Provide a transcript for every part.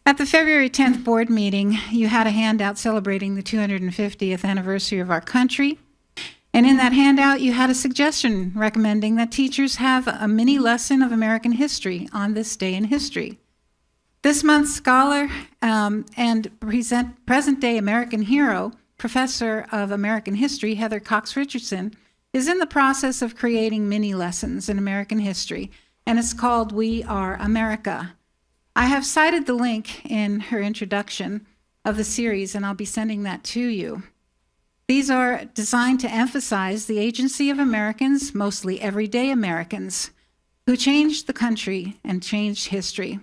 At the February 10th board meeting, you had a handout celebrating the 250th anniversary of our country. And in that handout, you had a suggestion recommending that teachers have a mini lesson of American history on this day in history. This month's scholar and present-day American hero, Professor of American History, Heather Cox Richardson, is in the process of creating mini lessons in American history, and it's called We Are America. I have cited the link in her introduction of the series, and I'll be sending that to you. These are designed to emphasize the agency of Americans, mostly everyday Americans, who changed the country and changed history.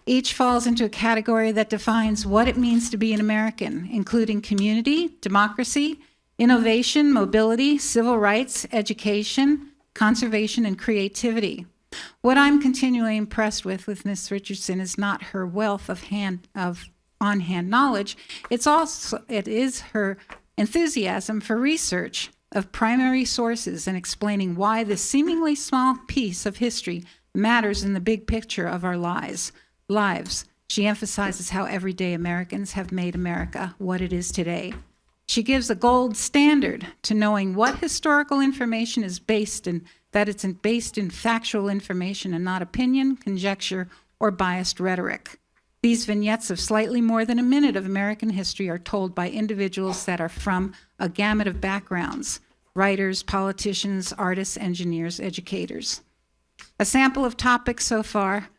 Each falls into a category that defines what it means to be an American, including community, democracy, innovation, mobility, civil rights, education, conservation, and creativity. What I'm continually impressed with Ms. Richardson is not her wealth of on-hand knowledge. It is her enthusiasm for research of primary sources and explaining why this seemingly small piece of history matters in the big picture of our lives. She emphasizes how everyday Americans have made America what it is today. She gives a gold standard to knowing what historical information is based in, that it's based in factual information and not opinion, conjecture, or biased rhetoric. These vignettes of slightly more than a minute of American history are told by individuals that are from a gamut of backgrounds: writers, politicians, artists, engineers, educators. A sample of topics so far: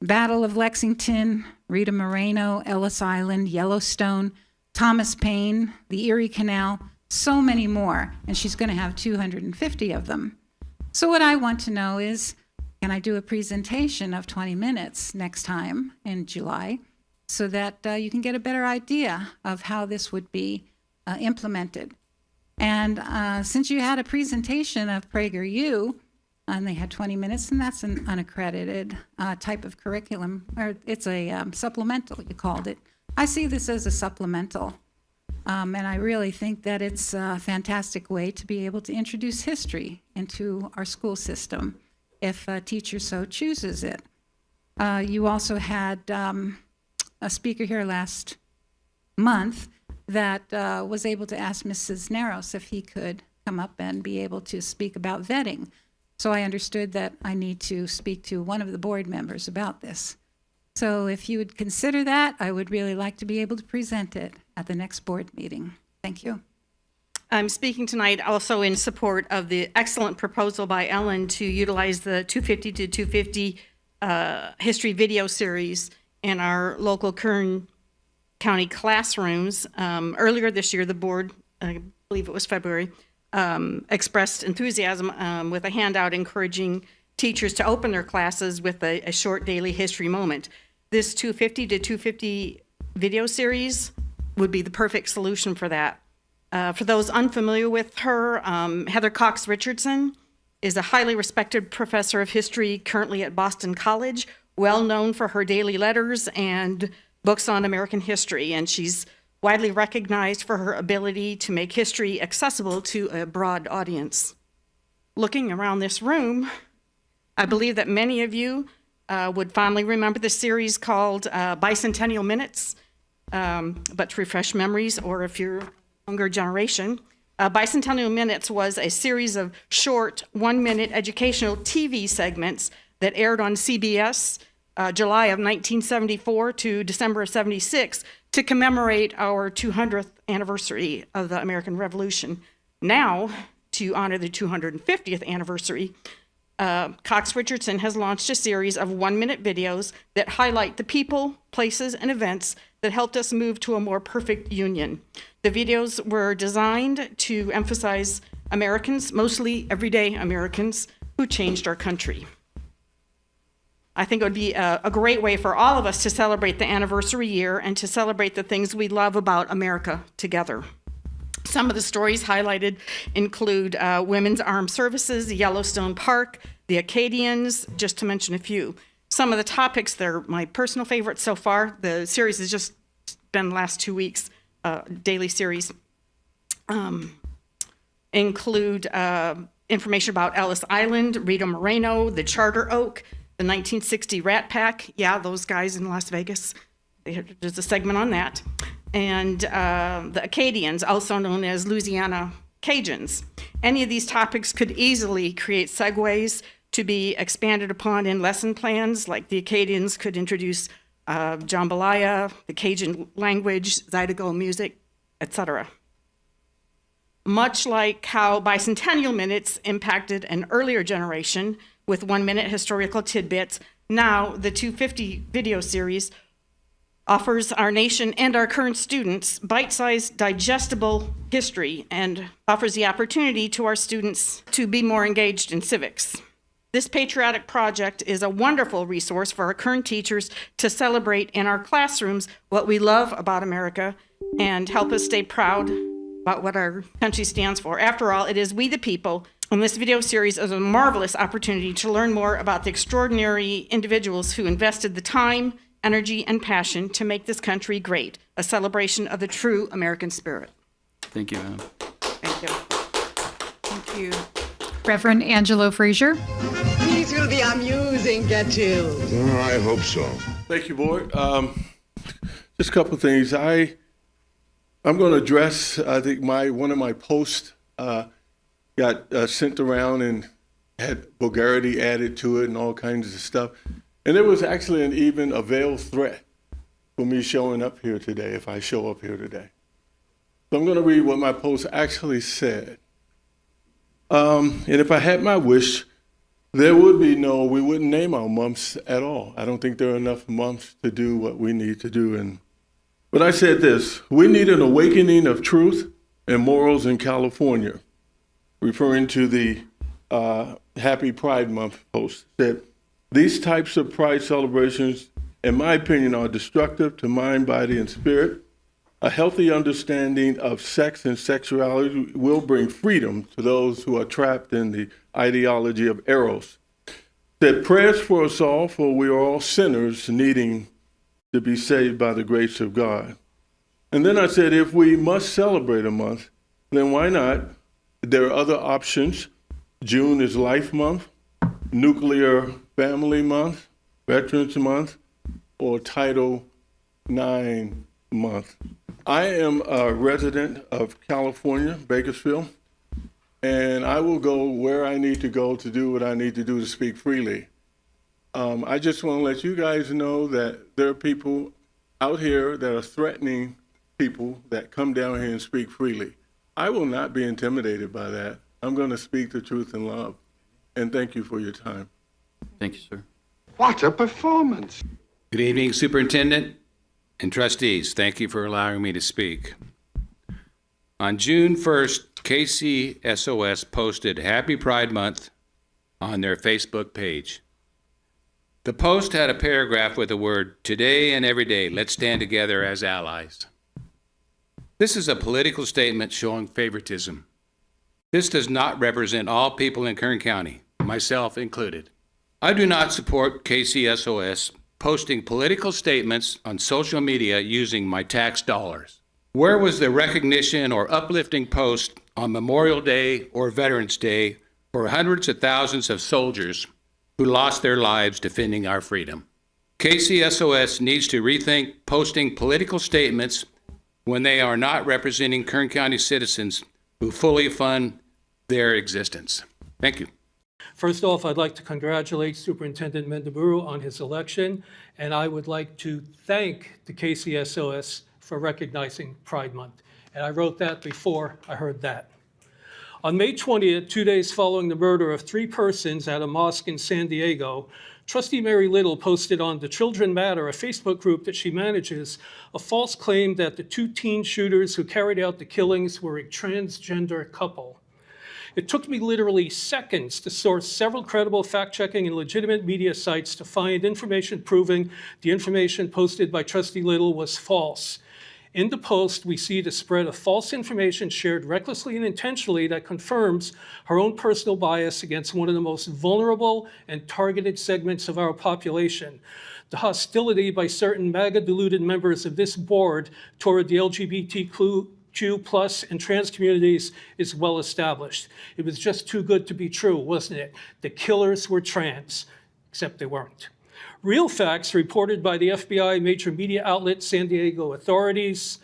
Battle of Lexington, Rita Moreno, Ellis Island, Yellowstone, Thomas Paine, the Erie Canal, so many more, and she's going to have 250 of them. So what I want to know is, can I do a presentation of 20 minutes next time in July so that you can get a better idea of how this would be implemented? And since you had a presentation of PragerU, and they had 20 minutes, and that's an unaccredited type of curriculum, or it's a supplemental, you called it. I see this as a supplemental, and I really think that it's a fantastic way to be able to introduce history into our school system, if a teacher so chooses it. You also had a speaker here last month that was able to ask Ms. Cisneros if he could come up and be able to speak about vetting. So I understood that I need to speak to one of the board members about this. So if you would consider that, I would really like to be able to present it at the next board meeting. Thank you. I'm speaking tonight also in support of the excellent proposal by Ellen to utilize the 250 to 250 history video series in our local Kern County classrooms. Earlier this year, the board, I believe it was February, expressed enthusiasm with a handout encouraging teachers to open their classes with a short daily history moment. This 250 to 250 video series would be the perfect solution for that. For those unfamiliar with her, Heather Cox Richardson is a highly respected professor of history currently at Boston College, well known for her daily letters and books on American history, and she's widely recognized for her ability to make history accessible to a broad audience. Looking around this room, I believe that many of you would fondly remember the series called Bicentennial Minutes, but to refresh memories, or if you're younger generation, Bicentennial Minutes was a series of short 1-minute educational TV segments that aired on CBS July of 1974 to December of 76 to commemorate our 200th anniversary of the American Revolution. Now, to honor the 250th anniversary, Cox Richardson has launched a series of 1-minute videos that highlight the people, places, and events that helped us move to a more perfect union. The videos were designed to emphasize Americans, mostly everyday Americans, who changed our country. I think it would be a great way for all of us to celebrate the anniversary year and to celebrate the things we love about America together. Some of the stories highlighted include Women's Armed Services, Yellowstone Park, the Acadians, just to mention a few. Some of the topics that are my personal favorites so far, the series has just been the last 2 weeks, daily series, include information about Ellis Island, Rita Moreno, the Charter Oak, the 1960 Rat Pack, yeah, those guys in Las Vegas, There's a segment on that. And the Acadians, also known as Louisiana Cajuns. Any of these topics could easily create segues to be expanded upon in lesson plans, like the Acadians could introduce jambalaya, the Cajun language, Zydeco music, etc. Much like how bicentennial minutes impacted an earlier generation with 1-minute historical tidbits, now the 250 video series offers our nation and our current students bite-sized, digestible history and offers the opportunity to our students to be more engaged in civics. This patriotic project is a wonderful resource for our current teachers to celebrate in our classrooms what we love about America and help us stay proud about what our country stands for. After all, it is we the people, and this video series is a marvelous opportunity to learn more about the extraordinary individuals who invested the time, energy, and passion to make this country great, a celebration of the true American spirit. Thank you, Madam. Thank you. Thank you. Reverend Angelo Frazier. These will be amusing, Gertrude. Oh, I hope so. Thank you, Board. Just a couple things. I'm going to address, I think one of my posts got sent around and had vulgarity added to it and all kinds of stuff. And there was actually even a veiled threat for me showing up here today if I show up here today. So I'm going to read what my post actually said. And if I had my wish, we wouldn't name our months at all. I don't think there are enough months to do what we need to do. But I said this: we need an awakening of truth and morals in California, referring to the Happy Pride Month post. Said, these types of pride celebrations, in my opinion, are destructive to mind, body, and spirit. A healthy understanding of sex and sexuality will bring freedom to those who are trapped in the ideology of Eros. Said, prayers for us all, for we are all sinners needing to be saved by the grace of God. And then I said, if we must celebrate a month, then why not? There are other options. June is Life Month, Nuclear Family Month, Veterans Month, or Title IX Month. I am a resident of California, Bakersfield, and I will go where I need to go to do what I need to do to speak freely. I just want to let you guys know that there are people out here that are threatening people that come down here and speak freely. I will not be intimidated by that. I'm going to speak the truth in love. And thank you for your time. Thank you, sir. What a performance. Good evening, Superintendent and trustees. Thank you for allowing me to speak. On June 1st, KCSOS posted Happy Pride Month on their Facebook page. The post had a paragraph with the word, today and every day, let's stand together as allies. This is a political statement showing favoritism. This does not represent all people in Kern County, myself included. I do not support KCSOS posting political statements on social media using my tax dollars. Where was the recognition or uplifting post on Memorial Day or Veterans Day for hundreds of thousands of soldiers who lost their lives defending our freedom? KCSOS needs to rethink posting political statements when they are not representing Kern County citizens who fully fund their existence. Thank you. First off, I'd like to congratulate Superintendent Mendaburu on his election, and I would like to thank the KCSOS for recognizing Pride Month. And I wrote that before I heard that. On May 20th, 2 days following the murder of 3 persons at a mosque in San Diego, Trustee Mary Little posted on The Children Matter, a Facebook group that she manages, a false claim that the 2 teen shooters who carried out the killings were a transgender couple. It took me literally seconds to source several credible fact-checking and legitimate media sites to find information proving the information posted by Trustee Little was false. In the post, we see the spread of false information shared recklessly and intentionally that confirms her own personal bias against one of the most vulnerable and targeted segments of our population. The hostility by certain MAGA-deluded members of this board toward the LGBTQ+ and trans communities is well established. It was just too good to be true, wasn't it? The killers were trans, except they weren't. Real facts reported by the FBI, major media outlets, San Diego authorities,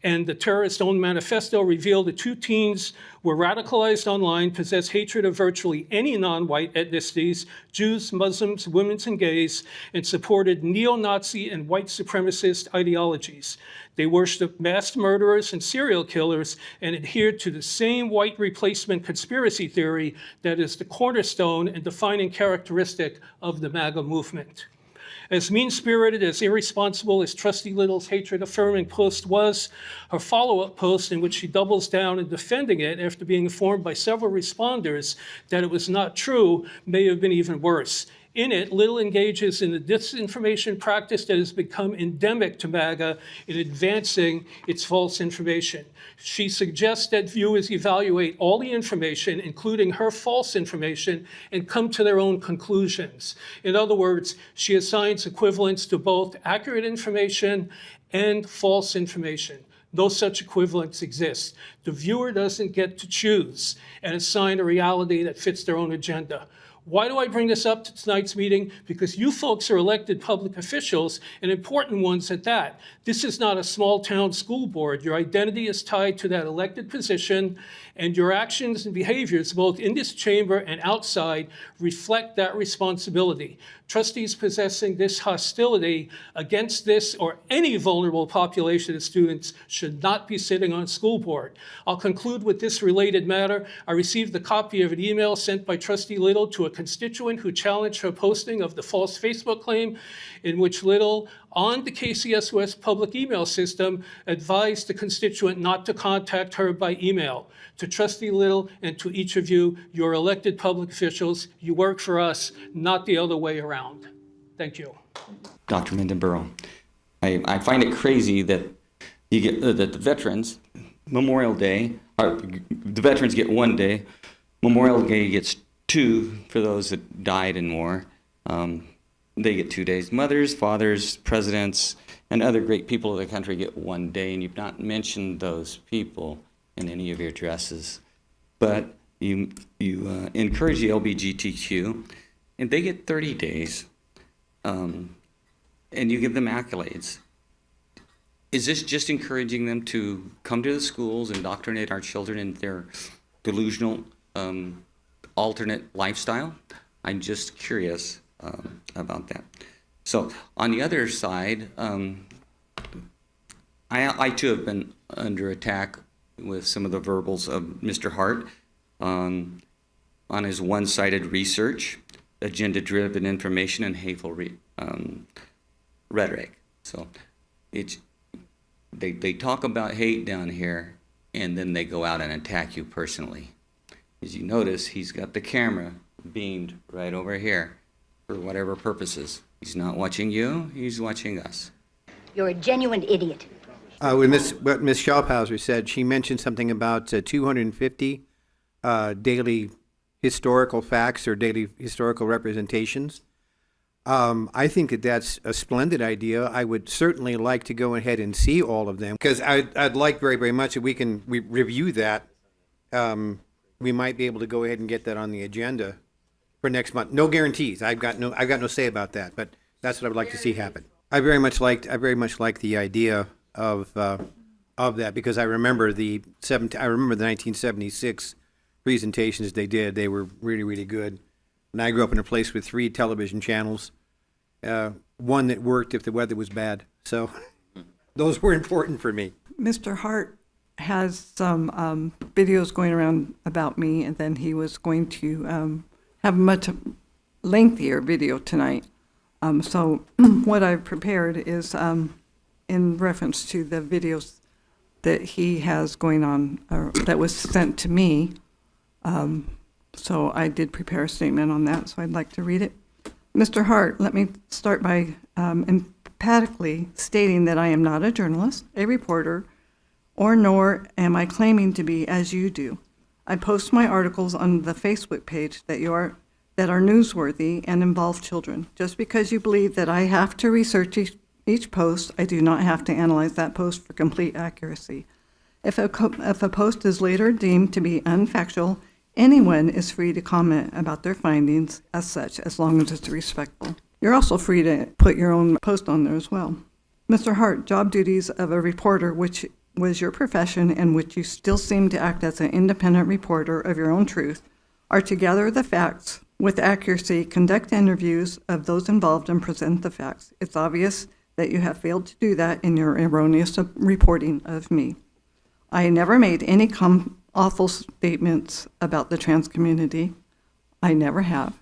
and the terrorist-owned manifesto revealed the 2 teens were radicalized online, possessed hatred of virtually any non-white ethnicities, Jews, Muslims, women, and gays, and supported neo-Nazi and white supremacist ideologies. They worshiped mass murderers and serial killers and adhered to the same white replacement conspiracy theory that is the cornerstone and defining characteristic of the MAGA movement. As mean-spirited, as irresponsible as Trustee Little's hatred-affirming post was, her follow-up post, in which she doubles down in defending it after being informed by several responders that it was not true, may have been even worse. In it, Little engages in the disinformation practice that has become endemic to MAGA in advancing its false information. She suggests that viewers evaluate all the information, including her false information, and come to their own conclusions. In other words, she assigns equivalence to both accurate information and false information. No such equivalence exists. The viewer doesn't get to choose and assign a reality that fits their own agenda. Why do I bring this up to tonight's meeting? Because you folks are elected public officials, and important ones at that. This is not a small-town school board. Your identity is tied to that elected position, and your actions and behaviors, both in this chamber and outside, reflect that responsibility. Trustees possessing this hostility against this or any vulnerable population of students should not be sitting on school board. I'll conclude with this related matter. I received a copy of an email sent by Trustee Little to a constituent who challenged her posting of the false Facebook claim, in which Little, on the KCSOS public email system, advised the constituent not to contact her by email. To Trustee Little and to each of you, you're elected public officials. You work for us, not the other way around. Thank you. Dr. Mendenborough, I find it crazy that you get that the veterans, Memorial Day, the veterans get 1 day, Memorial Day gets 2 for those that died in war. They get 2 days. Mothers, fathers, presidents, and other great people of the country get 1 day, and you've not mentioned those people in any of your addresses. But you encourage the LGBTQ, and they get 30 days, and you give them accolades. Is this just encouraging them to come to the schools and indoctrinate our children in their delusional alternate lifestyle? I'm just curious about that. So on the other side, I too have been under attack with some of the verbals of Mr. Hart on his one-sided research, agenda-driven information, and hateful rhetoric. So they talk about hate down here, and then they go out and attack you personally. As you notice, he's got the camera beamed right over here for whatever purposes. He's not watching you, he's watching us. You're a genuine idiot. What Ms. Schauphauser said, she mentioned something about 250 daily historical facts or daily historical representations. I think that that's a splendid idea. I would certainly like to go ahead and see all of them, because I'd like very, very much if we review that. We might be able to go ahead and get that on the agenda for next month. No guarantees. I've got no say about that, but that's what I would like to see happen. I very much like the idea of that, because I remember the 1976 presentations they did. They were really, really good. And I grew up in a place with 3 television channels, one that worked if the weather was bad. So those were important for me. Mr. Hart has some videos going around about me, and then he was going to have a much lengthier video tonight. So what I've prepared is in reference to the videos that he has going on, or that was sent to me. So I did prepare a statement on that, so I'd like to read it. Mr. Hart, let me start by emphatically stating that I am not a journalist, a reporter, nor am I claiming to be as you do. I post my articles on the Facebook page that are newsworthy and involve children. Just because you believe that I have to research each post, I do not have to analyze that post for complete accuracy. If a post is later deemed to be unfactual, anyone is free to comment about their findings as such, as long as it's respectful. You're also free to put your own post on there as well. Mr. Hart, job duties of a reporter, which was your profession and which you still seem to act as an independent reporter of your own truth, are to gather the facts with accuracy, conduct interviews of those involved, and present the facts. It's obvious that you have failed to do that in your erroneous reporting of me. I never made any awful statements about the trans community. I never have.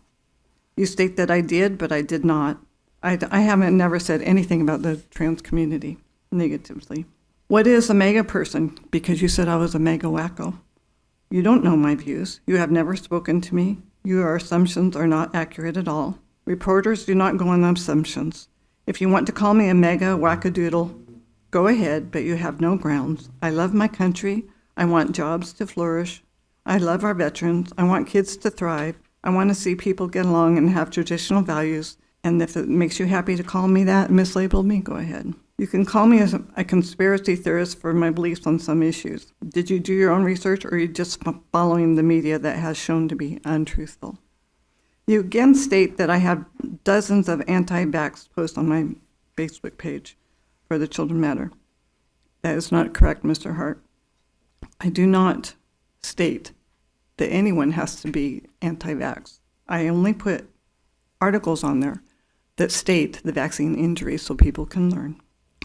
You state that I did, but I did not. I haven't never said anything about the trans community negatively. What is a mega person? Because you said I was a mega wacko. You don't know my views. You have never spoken to me. Your assumptions are not accurate at all. Reporters do not go on assumptions. If you want to call me a mega wackadoodle, go ahead, but you have no grounds. I love my country. I want jobs to flourish. I love our veterans. I want kids to thrive. I want to see people get along and have traditional values. And if it makes you happy to call me that and mislabel me, go ahead. You can call me a conspiracy theorist for my beliefs on some issues. Did you do your own research, or are you just following the media that has shown to be untruthful? You again state that I have dozens of anti-vax posts on my Facebook page for the Children Matter. That is not correct, Mr. Hart. I do not state that anyone has to be anti-vax. I only put articles on there that state the vaccine injuries so people can learn.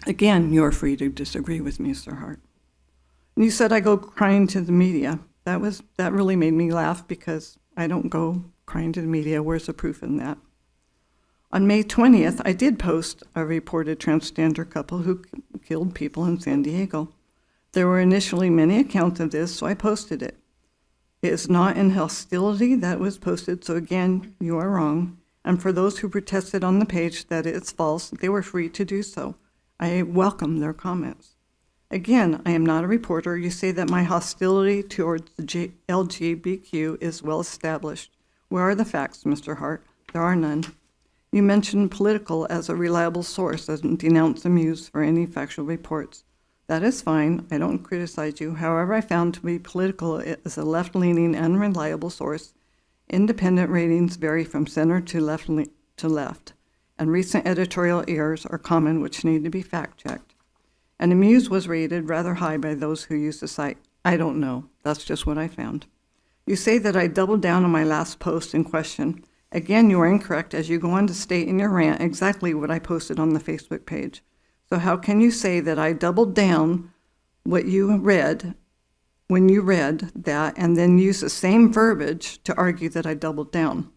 Again, you're free to disagree with me, Mr. Hart. And you said I go crying to the media. That really made me laugh, because I don't go crying to the media. Where's the proof in that? On May 20th, I did post a reported transgender couple who killed people in San Diego. There were initially many accounts of this, so I posted it. It is not in hostility that was posted, so again, you are wrong. And for those who protested on the page that it's false, they were free to do so. I welcome their comments. Again, I am not a reporter. You say that my hostility towards the LGBTQ is well established. Where are the facts, Mr. Hart? There are none. You mentioned political as a reliable source and denounce the Muse for any factual reports. That is fine. I don't criticize you. However, I found to be political is a left-leaning, unreliable source. Independent ratings vary from center to left. And recent editorial errors are common, which need to be fact-checked. And the Muse was rated rather high by those who use the site. I don't know. That's just what I found. You say that I doubled down on my last post in question. Again, you are incorrect, as you go on to state in your rant exactly what I posted on the Facebook page. So how can you say that I doubled down what you read when you read that, and then use the same verbiage to argue that I doubled down?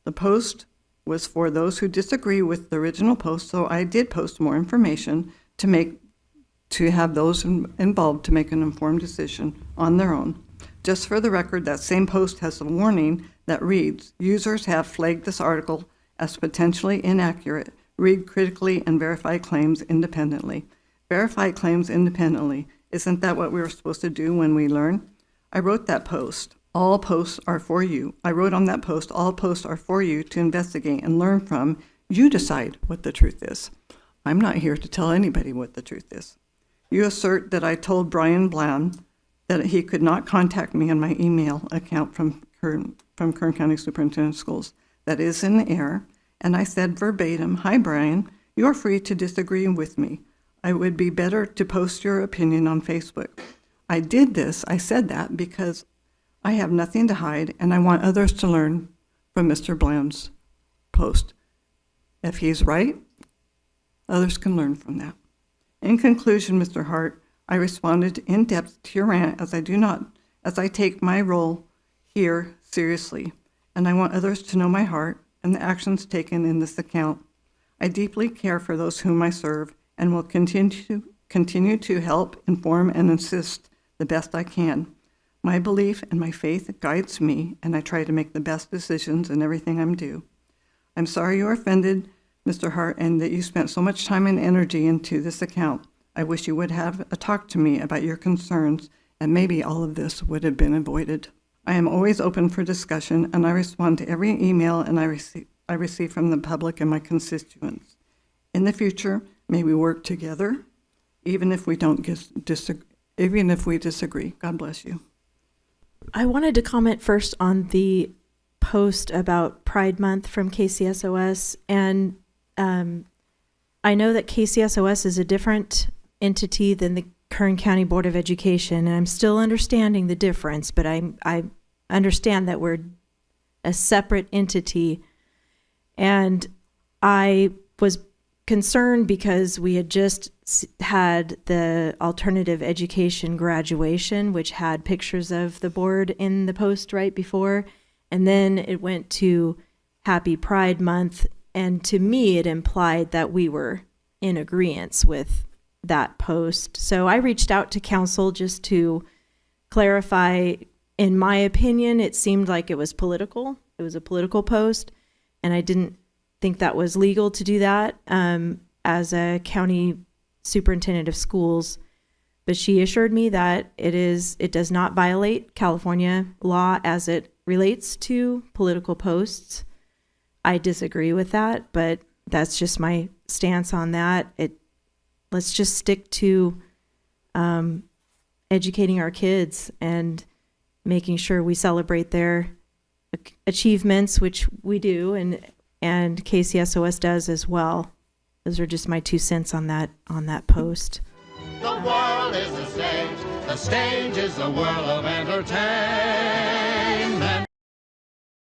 The post was for those who disagree with the original post, so I did post more information to have those involved to make an informed decision on their own. Just for the record, that same post has a warning that reads, users have flagged this article as potentially inaccurate. Read critically and verify claims independently. Verify claims independently. Isn't that what we were supposed to do when we learn? I wrote that post. All posts are for you. I wrote on that post, all posts are for you to investigate and learn from. You decide what the truth is. I'm not here to tell anybody what the truth is. You assert that I told Brian Bland that he could not contact me on my email account from Kern County Superintendent of Schools. That is in error. And I said verbatim, "Hi, Brian, you're free to disagree with me. I would be better to post your opinion on Facebook." I did this, I said that because I have nothing to hide, and I want others to learn from Mr. Bland's post. If he's right, others can learn from that. In conclusion, Mr. Hart, I responded in depth to your rant as I take my role here seriously, and I want others to know my heart and the actions taken in this account. I deeply care for those whom I serve and will continue to help, inform, and assist the best I can. My belief and my faith guides me, and I try to make the best decisions in everything I do. I'm sorry you were offended, Mr. Hart, and that you spent so much time and energy into this account. I wish you would have talked to me about your concerns, and maybe all of this would have been avoided. I am always open for discussion, and I respond to every email and I receive from the public and my constituents. In the future, may we work together, even if we disagree. God bless you. I wanted to comment first on the post about Pride Month from KCSOS, and I know that KCSOS is a different entity than the Kern County Board of Education, and I'm still understanding the difference, but I understand that we're a separate entity. And I was concerned because we had just had the alternative education graduation, which had pictures of the board in the post right before. And then it went to Happy Pride Month. And to me, it implied that we were in agreement with that post. So I reached out to council just to clarify. In my opinion, it seemed like it was political. It was a political post. And I didn't think that was legal to do that as a county superintendent of schools. But she assured me that it does not violate California law as it relates to political posts. I disagree with that, but that's just my stance on that. Let's just stick to educating our kids and making sure we celebrate their achievements, which we do, and KCSOS does as well. Those are just my 2 cents on that post. The world is a stage. The stage is a world of entertainment.